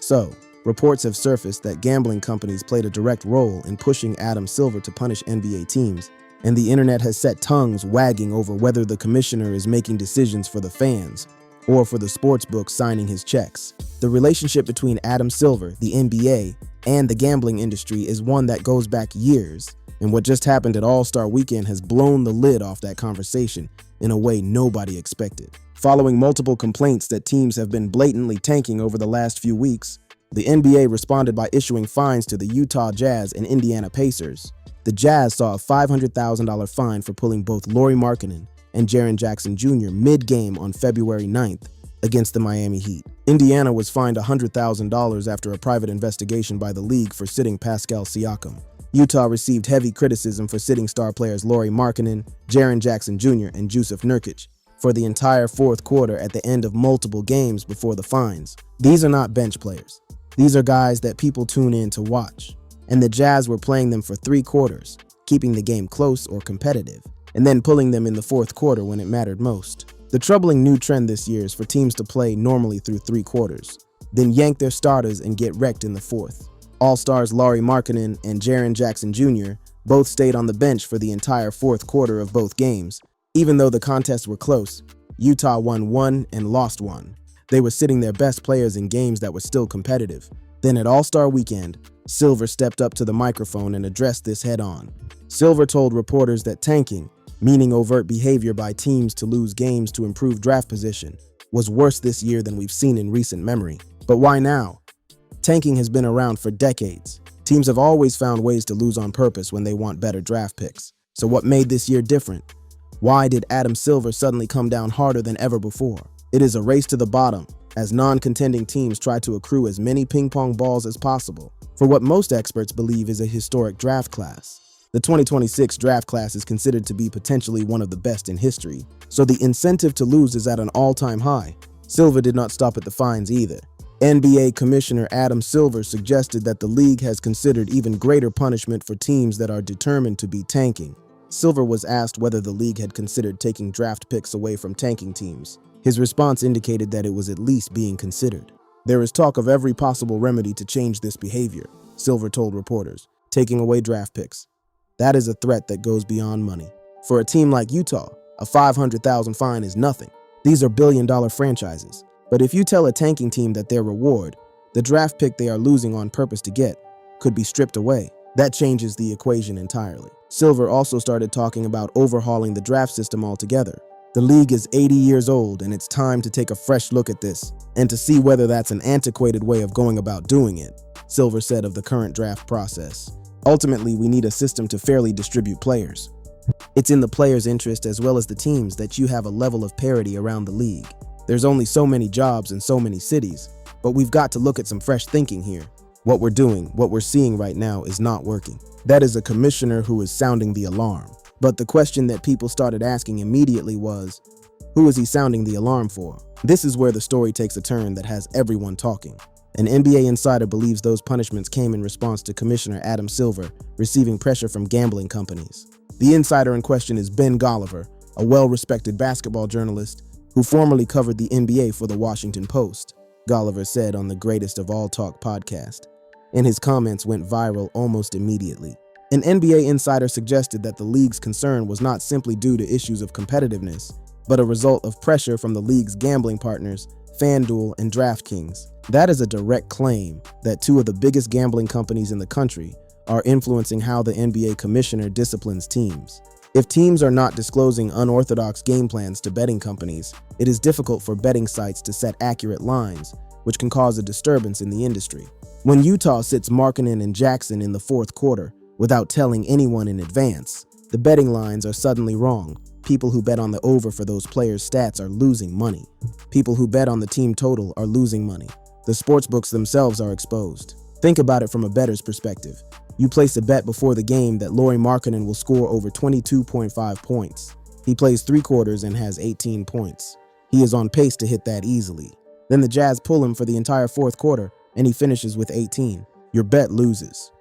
so, reports have surfaced that gambling companies played a direct role in pushing Adam Silver to punish NBA teams, and the internet has set tongues wagging over whether the commissioner is making decisions for the fans or for the sportsbook signing his checks. The relationship between Adam Silver, the NBA, and the gambling industry is one that goes back years, and what just happened at All-Star Weekend has blown the lid off that conversation in a way nobody expected. Following multiple complaints that teams have been blatantly tanking over the last few weeks, the NBA responded by issuing fines to the Utah Jazz and Indiana Pacers. The Jazz saw a $500,000 fine for pulling both Lauri Markkanen and Jaren Jackson Jr. mid-game on February 9th against the Miami Heat. Indiana was fined $100,000 after a private investigation by the league for sitting Pascal Siakam. Utah received heavy criticism for sitting star players Lauri Markkanen, Jaren Jackson Jr., and Jusuf Nurkic for the entire fourth quarter at the end of multiple games before the fines. These are not bench players. These are guys that people tune in to watch. And the Jazz were playing them for 3 quarters, keeping the game close or competitive, and then pulling them in the fourth quarter when it mattered most. The troubling new trend this year is for teams to play normally through 3 quarters, then yank their starters and get wrecked in the fourth. All-stars Lauri Markkanen and Jaren Jackson Jr. both stayed on the bench for the entire fourth quarter of both games. Even though the contests were close, Utah won 1 and lost 1. They were sitting their best players in games that were still competitive. Then at All-Star Weekend, Silver stepped up to the microphone and addressed this head-on. Silver told reporters that tanking, meaning overt behavior by teams to lose games to improve draft position, was worse this year than we've seen in recent memory. But why now? Tanking has been around for decades. Teams have always found ways to lose on purpose when they want better draft picks. So what made this year different? Why did Adam Silver suddenly come down harder than ever before? It is a race to the bottom, as non-contending teams try to accrue as many ping-pong balls as possible for what most experts believe is a historic draft class. The 2026 draft class is considered to be potentially one of the best in history, so the incentive to lose is at an all-time high. Silver did not stop at the fines either. NBA Commissioner Adam Silver suggested that the league has considered even greater punishment for teams that are determined to be tanking. Silver was asked whether the league had considered taking draft picks away from tanking teams. His response indicated that it was at least being considered. There is talk of every possible remedy to change this behavior, Silver told reporters, taking away draft picks. That is a threat that goes beyond money. For a team like Utah, a $500,000 fine is nothing. These are billion-dollar franchises. But if you tell a tanking team that their reward, the draft pick they are losing on purpose to get, could be stripped away, that changes the equation entirely. Silver also started talking about overhauling the draft system altogether. The league is 80 years old, and it's time to take a fresh look at this and to see whether that's an antiquated way of going about doing it, Silver said of the current draft process. Ultimately, we need a system to fairly distribute players. It's in the players' interest as well as the teams that you have a level of parity around the league. There's only so many jobs in so many cities, but we've got to look at some fresh thinking here. What we're doing, what we're seeing right now is not working. That is a commissioner who is sounding the alarm. But the question that people started asking immediately was, who is he sounding the alarm for? This is where the story takes a turn that has everyone talking. An NBA insider believes those punishments came in response to Commissioner Adam Silver receiving pressure from gambling companies. The insider in question is Ben Golliver, a well-respected basketball journalist who formerly covered the NBA for the Washington Post, Golliver said on the Greatest of All Talk podcast. And his comments went viral almost immediately. An NBA insider suggested that the league's concern was not simply due to issues of competitiveness, but a result of pressure from the league's gambling partners, FanDuel and DraftKings. That is a direct claim that 2 of the biggest gambling companies in the country are influencing how the NBA commissioner disciplines teams. If teams are not disclosing unorthodox game plans to betting companies, it is difficult for betting sites to set accurate lines, which can cause a disturbance in the industry. When Utah sits Markkanen and Jackson in the fourth quarter without telling anyone in advance, the betting lines are suddenly wrong. People who bet on the over for those players' stats are losing money. People who bet on the team total are losing money. The sportsbooks themselves are exposed. Think about it from a bettor's perspective. You place a bet before the game that Lauri Markkanen will score over 22.5 points. He plays 3 quarters and has 18 points. He is on pace to hit that easily. Then the Jazz pull him for the entire fourth quarter and he finishes with 18. Your bet loses.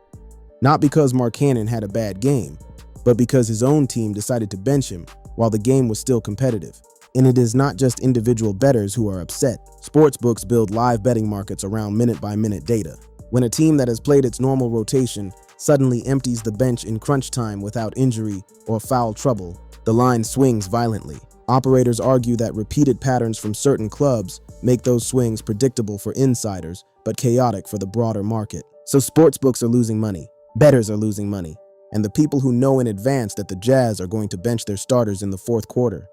Not because Markkanen had a bad game, but because his own team decided to bench him while the game was still competitive. And it is not just individual bettors who are upset. Sportsbooks build live betting markets around minute-by-minute data. When a team that has played its normal rotation suddenly empties the bench in crunch time without injury or foul trouble, the line swings violently. Operators argue that repeated patterns from certain clubs make those swings predictable for insiders, but chaotic for the broader market. So sportsbooks are losing money, bettors are losing money, and the people who know in advance that the Jazz are going to bench their starters in the fourth quarter,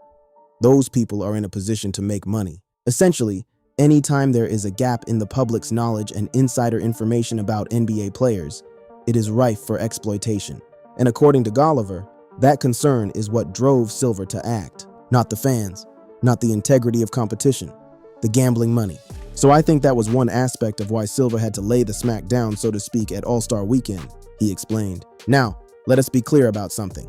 those people are in a position to make money. Essentially, anytime there is a gap in the public's knowledge and insider information about NBA players, it is rife for exploitation. And according to Golliver, that concern is what drove Silver to act. Not the fans, not the integrity of competition, the gambling money. So I think that was one aspect of why Silver had to lay the smack down, so to speak, at All-Star Weekend, he explained. Now, let us be clear about something.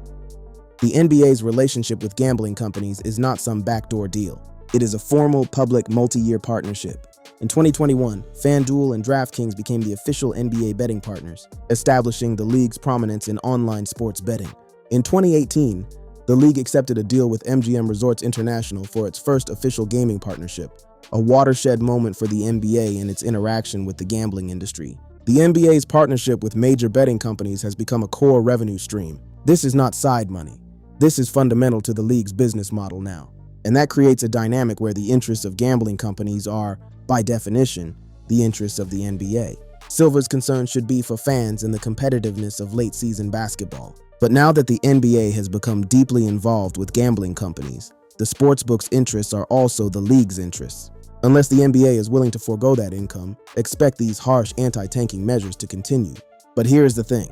The NBA's relationship with gambling companies is not some backdoor deal. It is a formal, public, multi-year partnership. In 2021, FanDuel and DraftKings became the official NBA betting partners, establishing the league's prominence in online sports betting. In 2018, the league accepted a deal with MGM Resorts International for its first official gaming partnership, a watershed moment for the NBA and its interaction with the gambling industry. The NBA's partnership with major betting companies has become a core revenue stream. This is not side money. This is fundamental to the league's business model now. And that creates a dynamic where the interests of gambling companies are, by definition, the interests of the NBA. Silver's concern should be for fans and the competitiveness of late-season basketball. But now that the NBA has become deeply involved with gambling companies, the sportsbook's interests are also the league's interests. Unless the NBA is willing to forego that income, expect these harsh anti-tanking measures to continue. But here's the thing.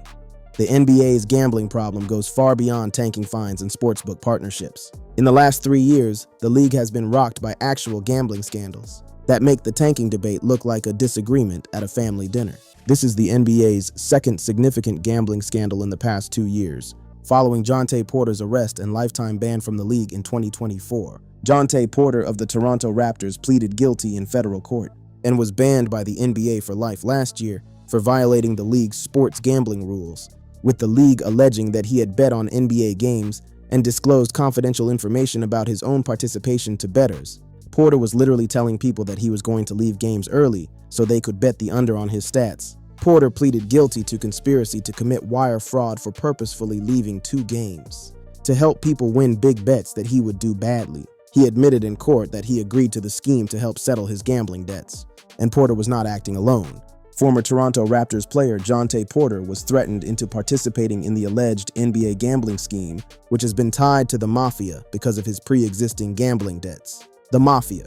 The NBA's gambling problem goes far beyond tanking fines and sportsbook partnerships. In the last 3 years, the league has been rocked by actual gambling scandals that make the tanking debate look like a disagreement at a family dinner. This is the NBA's second significant gambling scandal in the past 2 years, following Jontay Porter's arrest and lifetime ban from the league in 2024. Jontay Porter of the Toronto Raptors pleaded guilty in federal court and was banned by the NBA for life last year for violating the league's sports gambling rules, with the league alleging that he had bet on NBA games and disclosed confidential information about his own participation to bettors. Porter was literally telling people that he was going to leave games early so they could bet the under on his stats. Porter pleaded guilty to conspiracy to commit wire fraud for purposefully leaving 2 games to help people win big bets that he would do badly. He admitted in court that he agreed to the scheme to help settle his gambling debts. And Porter was not acting alone. Former Toronto Raptors player Jontay Porter was threatened into participating in the alleged NBA gambling scheme, which has been tied to the Mafia because of his pre-existing gambling debts. The Mafia.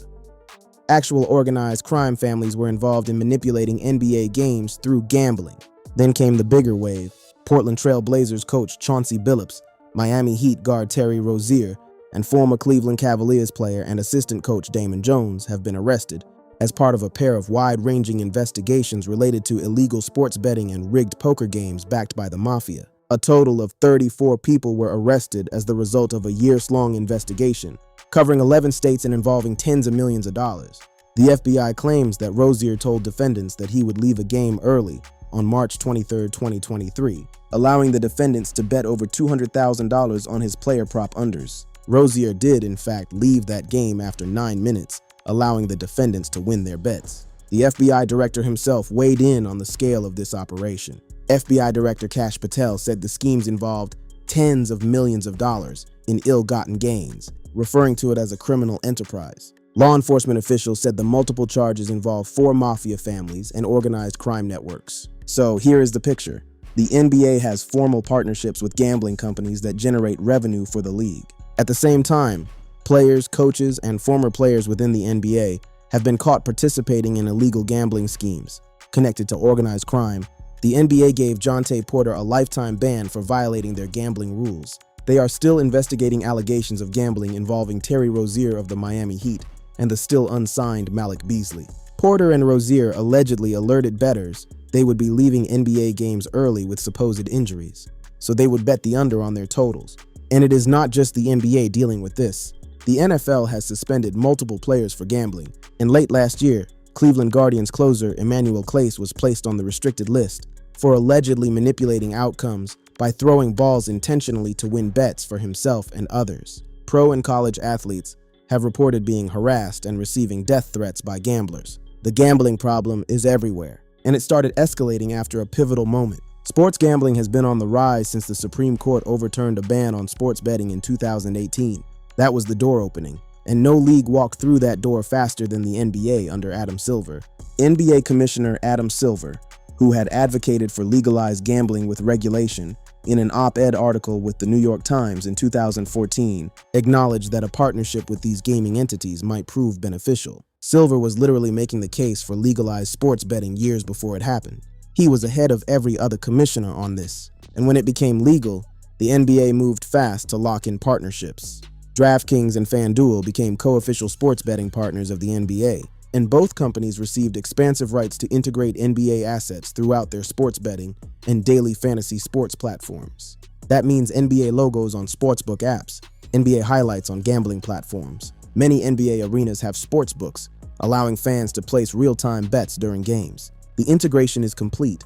Actual organized crime families were involved in manipulating NBA games through gambling. Then came the bigger wave. Portland Trail Blazers coach Chauncey Billups, Miami Heat guard Terry Rozier, and former Cleveland Cavaliers player and assistant coach Damon Jones have been arrested as part of a pair of wide-ranging investigations related to illegal sports betting and rigged poker games backed by the Mafia. A total of 34 people were arrested as the result of a years-long investigation, covering 11 states and involving tens of millions of dollars. The FBI claims that Rozier told defendants that he would leave a game early on March 23, 2023, allowing the defendants to bet over $200,000 on his player prop unders. Rozier did, in fact, leave that game after 9 minutes, allowing the defendants to win their bets. The FBI director himself weighed in on the scale of this operation. FBI Director Kash Patel said the schemes involved tens of millions of dollars in ill-gotten gains, referring to it as a criminal enterprise. Law enforcement officials said the multiple charges involved 4 mafia families and organized crime networks. So here is the picture. The NBA has formal partnerships with gambling companies that generate revenue for the league. At the same time, players, coaches, and former players within the NBA have been caught participating in illegal gambling schemes connected to organized crime. The NBA gave Jontay Porter a lifetime ban for violating their gambling rules. They are still investigating allegations of gambling involving Terry Rozier of the Miami Heat and the still unsigned Malik Beasley. Porter and Rozier allegedly alerted bettors they would be leaving NBA games early with supposed injuries, so they would bet the under on their totals. And it is not just the NBA dealing with this. The NFL has suspended multiple players for gambling, and late last year, Cleveland Guardians closer Emmanuel Clase was placed on the restricted list for allegedly manipulating outcomes by throwing balls intentionally to win bets for himself and others. Pro and college athletes have reported being harassed and receiving death threats by gamblers. The gambling problem is everywhere, and it started escalating after a pivotal moment. Sports gambling has been on the rise since the Supreme Court overturned a ban on sports betting in 2018. That was the door opening, and no league walked through that door faster than the NBA under Adam Silver. NBA Commissioner Adam Silver, who had advocated for legalized gambling with regulation, in an op-ed article with the New York Times in 2014, acknowledged that a partnership with these gaming entities might prove beneficial. Silver was literally making the case for legalized sports betting years before it happened. He was ahead of every other commissioner on this, and when it became legal, the NBA moved fast to lock in partnerships. DraftKings and FanDuel became co-official sports betting partners of the NBA, and both companies received expansive rights to integrate NBA assets throughout their sports betting and daily fantasy sports platforms. That means NBA logos on sportsbook apps, NBA highlights on gambling platforms. Many NBA arenas have sports books, allowing fans to place real-time bets during games. The integration is complete.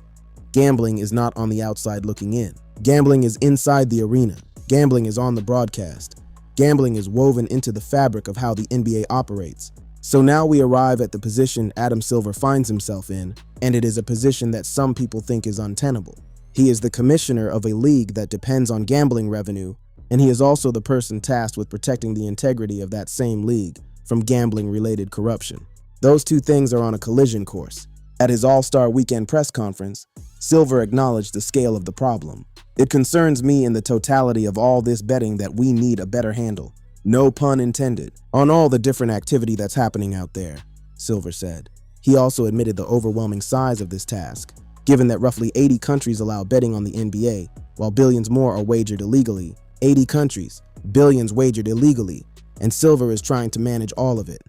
Gambling is not on the outside looking in. Gambling is inside the arena. Gambling is on the broadcast. Gambling is woven into the fabric of how the NBA operates. So now we arrive at the position Adam Silver finds himself in, and it is a position that some people think is untenable. He is the commissioner of a league that depends on gambling revenue, and he is also the person tasked with protecting the integrity of that same league from gambling-related corruption. Those two things are on a collision course. At his All-Star Weekend press conference, Silver acknowledged the scale of the problem. "It concerns me in the totality of all this betting that we need a better handle, no pun intended, on all the different activity that's happening out there," Silver said. He also admitted the overwhelming size of this task, given that roughly 80 countries allow betting on the NBA, while billions more are wagered illegally. 80 countries, billions wagered illegally, and Silver is trying to manage all of it,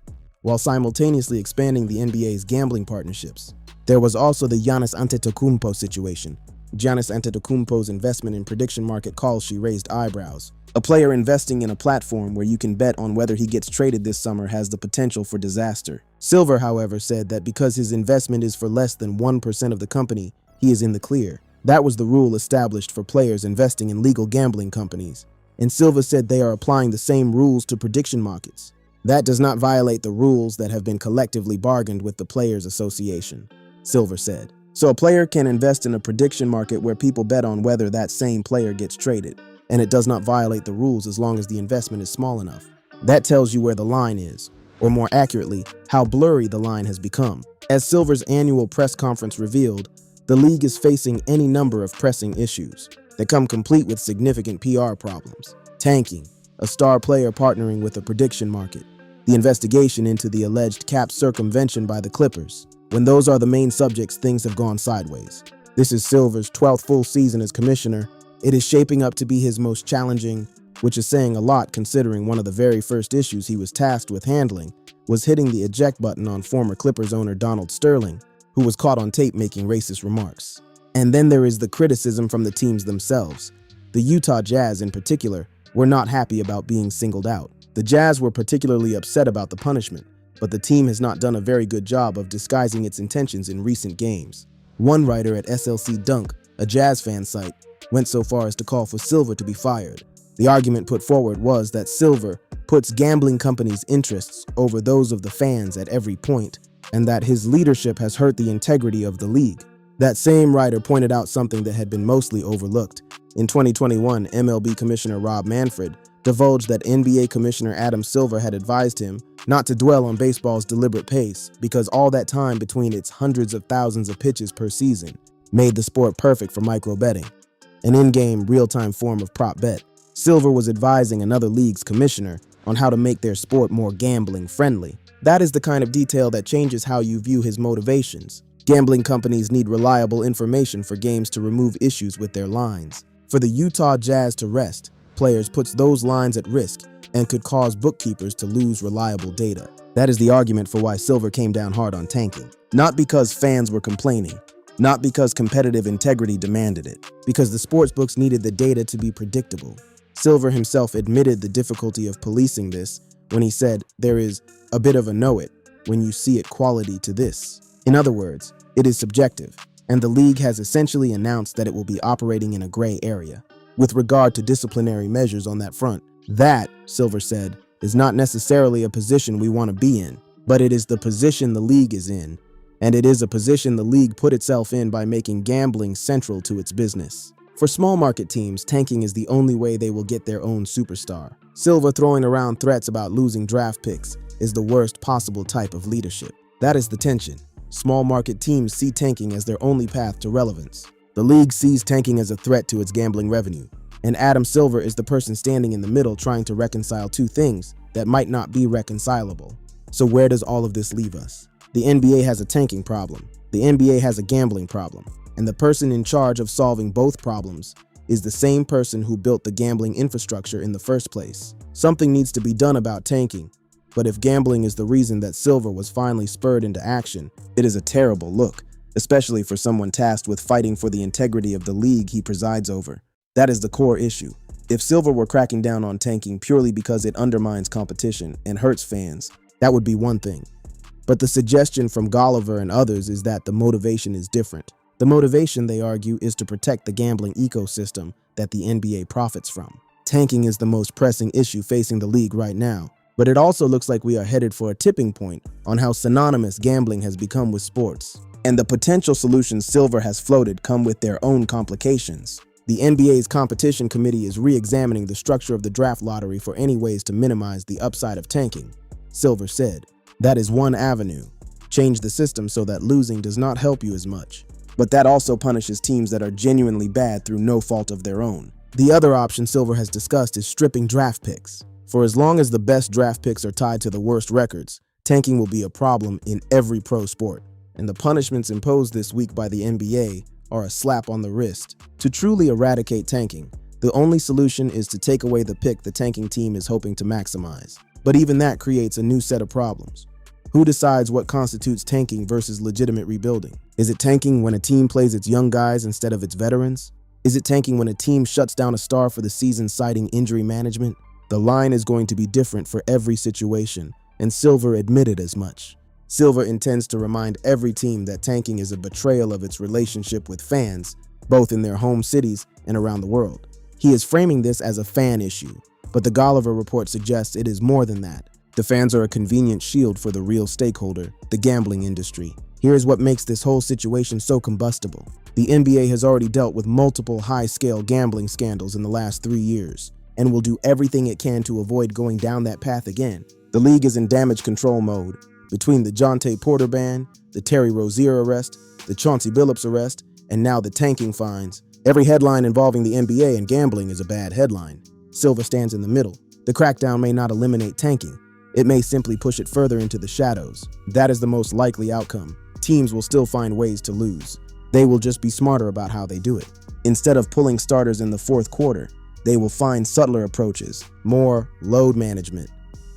while simultaneously expanding the NBA's gambling partnerships. There was also the Giannis Antetokounmpo situation. Giannis Antetokounmpo's investment in prediction market Kalshi raised eyebrows. A player investing in a platform where you can bet on whether he gets traded this summer has the potential for disaster. Silver, however, said that because his investment is for less than 1% of the company, he is in the clear. That was the rule established for players investing in legal gambling companies. And Silver said they are applying the same rules to prediction markets. That does not violate the rules that have been collectively bargained with the Players Association, Silver said. So a player can invest in a prediction market where people bet on whether that same player gets traded, and it does not violate the rules as long as the investment is small enough. That tells you where the line is, or more accurately, how blurry the line has become. As Silver's annual press conference revealed, the league is facing any number of pressing issues that come complete with significant PR problems. Tanking, a star player partnering with a prediction market, the investigation into the alleged cap circumvention by the Clippers. When those are the main subjects, things have gone sideways. This is Silver's 12th full season as commissioner. It is shaping up to be his most challenging, which is saying a lot considering one of the very first issues he was tasked with handling was hitting the eject button on former Clippers owner Donald Sterling, who was caught on tape making racist remarks. And then there is the criticism from the teams themselves. The Utah Jazz, in particular, were not happy about being singled out. The Jazz were particularly upset about the punishment, but the team has not done a very good job of disguising its intentions in recent games. One writer at SLC Dunk, a Jazz fan site, went so far as to call for Silver to be fired. The argument put forward was that Silver puts gambling companies' interests over those of the fans at every point, and that his leadership has hurt the integrity of the league. That same writer pointed out something that had been mostly overlooked. In 2021, MLB Commissioner Rob Manfred divulged that NBA Commissioner Adam Silver had advised him not to dwell on baseball's deliberate pace because all that time between its hundreds of thousands of pitches per season made the sport perfect for micro-betting, an in-game, real-time form of prop bet. Silver was advising another league's commissioner on how to make their sport more gambling-friendly. That is the kind of detail that changes how you view his motivations. Gambling companies need reliable information for games to remove issues with their lines. For the Utah Jazz to rest, players puts those lines at risk and could cause bookkeepers to lose reliable data. That is the argument for why Silver came down hard on tanking. Not because fans were complaining, not because competitive integrity demanded it, because the sportsbooks needed the data to be predictable. Silver himself admitted the difficulty of policing this when he said, "There is a bit of a know it when you see it quality to this." In other words, it is subjective, and the league has essentially announced that it will be operating in a gray area with regard to disciplinary measures on that front. That, Silver said, is not necessarily a position we want to be in, but it is the position the league is in, and it is a position the league put itself in by making gambling central to its business. For small market teams, tanking is the only way they will get their own superstar. Silver throwing around threats about losing draft picks is the worst possible type of leadership. That is the tension. Small market teams see tanking as their only path to relevance. The league sees tanking as a threat to its gambling revenue, and Adam Silver is the person standing in the middle trying to reconcile two things that might not be reconcilable. So where does all of this leave us? The NBA has a tanking problem, the NBA has a gambling problem, and the person in charge of solving both problems is the same person who built the gambling infrastructure in the first place. Something needs to be done about tanking, but if gambling is the reason that Silver was finally spurred into action, it is a terrible look, especially for someone tasked with fighting for the integrity of the league he presides over. That is the core issue. If Silver were cracking down on tanking purely because it undermines competition and hurts fans, that would be one thing. But the suggestion from Golliver and others is that the motivation is different. The motivation, they argue, is to protect the gambling ecosystem that the NBA profits from. Tanking is the most pressing issue facing the league right now, but it also looks like we are headed for a tipping point on how synonymous gambling has become with sports. And the potential solutions Silver has floated come with their own complications. The NBA's competition committee is re-examining the structure of the draft lottery for any ways to minimize the upside of tanking. Silver said, "That is one avenue. Change the system so that losing does not help you as much. But that also punishes teams that are genuinely bad through no fault of their own." The other option Silver has discussed is stripping draft picks. For as long as the best draft picks are tied to the worst records, tanking will be a problem in every pro sport. And the punishments imposed this week by the NBA are a slap on the wrist. To truly eradicate tanking, the only solution is to take away the pick the tanking team is hoping to maximize. But even that creates a new set of problems. Who decides what constitutes tanking versus legitimate rebuilding? Is it tanking when a team plays its young guys instead of its veterans? Is it tanking when a team shuts down a star for the season citing injury management? The line is going to be different for every situation, and Silver admitted as much. Silver intends to remind every team that tanking is a betrayal of its relationship with fans, both in their home cities and around the world. He is framing this as a fan issue, but the Golliver report suggests it is more than that. The fans are a convenient shield for the real stakeholder, the gambling industry. Here's what makes this whole situation so combustible. The NBA has already dealt with multiple high-scale gambling scandals in the last 3 years, and will do everything it can to avoid going down that path again. The league is in damage control mode. Between the Jonte Porter ban, the Terry Rozier arrest, the Chauncey Billups arrest, and now the tanking fines, every headline involving the NBA and gambling is a bad headline. Silver stands in the middle. The crackdown may not eliminate tanking. It may simply push it further into the shadows. That is the most likely outcome. Teams will still find ways to lose. They will just be smarter about how they do it. Instead of pulling starters in the fourth quarter, they will find subtler approaches, more load management,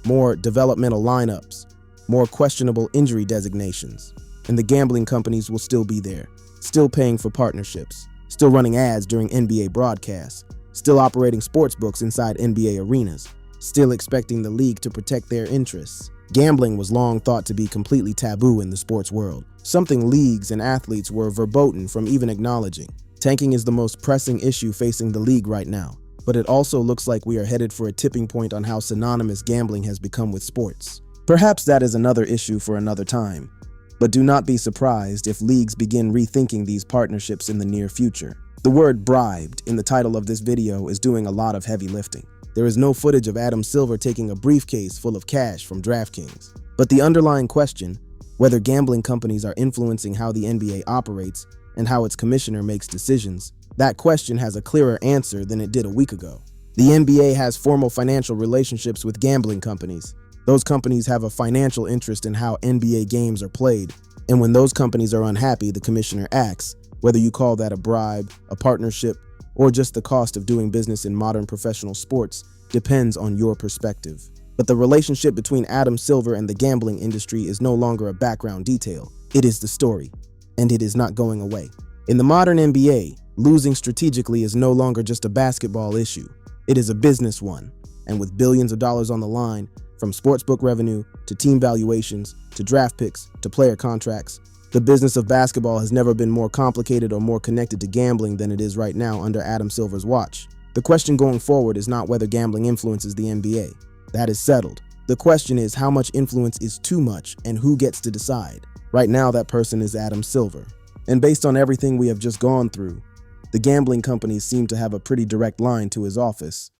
more developmental lineups, more questionable injury designations. And the gambling companies will still be there, still paying for partnerships, still running ads during NBA broadcasts, still operating sports books inside NBA arenas, still expecting the league to protect their interests. Gambling was long thought to be completely taboo in the sports world, something leagues and athletes were verboten from even acknowledging. Tanking is the most pressing issue facing the league right now, but it also looks like we are headed for a tipping point on how synonymous gambling has become with sports. Perhaps that is another issue for another time, but do not be surprised if leagues begin rethinking these partnerships in the near future. The word bribed in the title of this video is doing a lot of heavy lifting. There is no footage of Adam Silver taking a briefcase full of cash from DraftKings. But the underlying question, whether gambling companies are influencing how the NBA operates and how its commissioner makes decisions, that question has a clearer answer than it did a week ago. The NBA has formal financial relationships with gambling companies. Those companies have a financial interest in how NBA games are played, and when those companies are unhappy, the commissioner acts, whether you call that a bribe, a partnership, or just the cost of doing business in modern professional sports depends on your perspective. But the relationship between Adam Silver and the gambling industry is no longer a background detail. It is the story, and it is not going away. In the modern NBA, losing strategically is no longer just a basketball issue. It is a business one, and with billions of dollars on the line, from sportsbook revenue to team valuations to draft picks to player contracts, the business of basketball has never been more complicated or more connected to gambling than it is right now under Adam Silver's watch. The question going forward is not whether gambling influences the NBA. That is settled. The question is how much influence is too much and who gets to decide. Right now, that person is Adam Silver. And based on everything we have just gone through, the gambling companies seem to have a pretty direct line to his office.